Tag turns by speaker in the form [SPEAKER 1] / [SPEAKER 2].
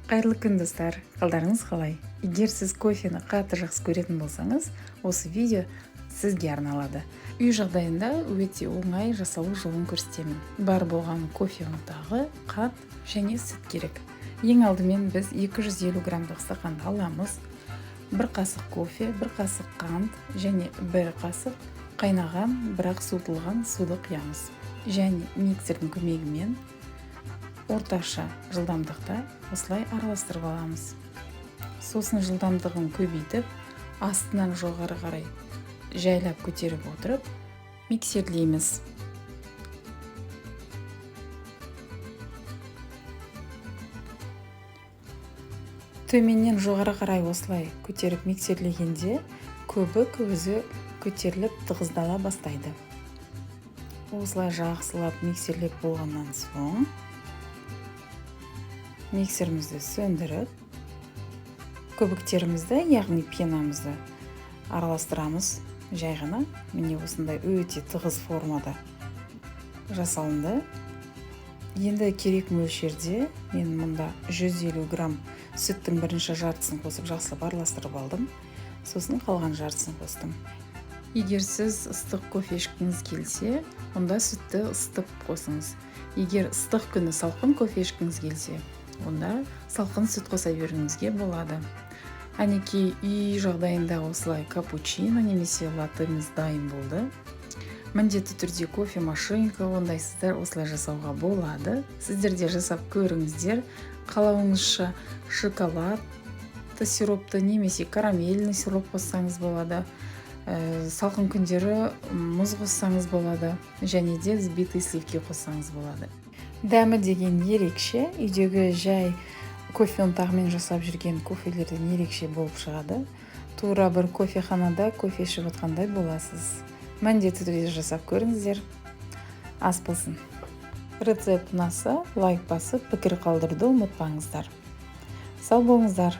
[SPEAKER 1] Қайырлы күн достар, қалдарыңыз қалай? Егер сіз кофені қатты жақсы көретін болсаңыз, осы видео сізге арналады. Үй жағдайында өте оңай жасалу жолын көрсетемін. Бар болған кофе ұнтағы, қант және сүт керек. Ең алдымен біз 250 граммдық стақанды аламыз. 1 қасық кофе, 1 қасық қант және 1 қасық қайнаған, бірақ суытылған суды құямыз. Және миксердің көмегімен орташа жылдамдықта осылай араластырып аламыз. Сосын жылдамдығын көбейтіп, астынан жоғары қарай жайлап көтеріп отырып, миксерлейміз. Төменнен жоғары қарай осылай көтеріп миксерлегенде, көбік өзі көтеріліп тығыздала бастайды. Осылай жақсылап миксерлеп болғаннан соң, миксерімізді сөндіріп, көбіктерімізді, яғни пенамызды араластырамыз. Жай ғана, міне осындай өте тығыз формада жасалынды. Енді керек мөлшерде мен мұнда 150 грамм сүттің бірінші жартысын қосып жақсылап араластырып алдым. Сосын қалған жартысын қостым. Егер сіз ыстық кофе ішкіңіз келсе, онда сүтті ыстық қосыңыз. Егер ыстық күні салқын кофе ішкіңіз келсе, онда салқын сүт қоса беруіңізге болады. Әнекей үй жағдайында осылай капучино немесе латтеміз дайын болды. Міндетті түрде кофе машинка, ондайсыздар осылай жасауға болады. Сіздер де жасап көріңіздер. Қалауыңызша шоколадты сиропты немесе карамельный сироп қоссаңыз болады. Салқын күндері мұз қоссаңыз болады. Және де взбитый сливки қоссаңыз болады. Дәмі деген ерекше, үйдегі жай кофе ұнтағымен жасап жүрген кофелерден ерекше болып шығады. Тура бір кофеханада кофе ішіп отқандай боласыз. Міндетті түрде жасап көріңіздер. Ас болсын. Рецепт ұнаса, лайк басып, пікір қалдыруды ұмытпаңыздар. Сау болыңыздар.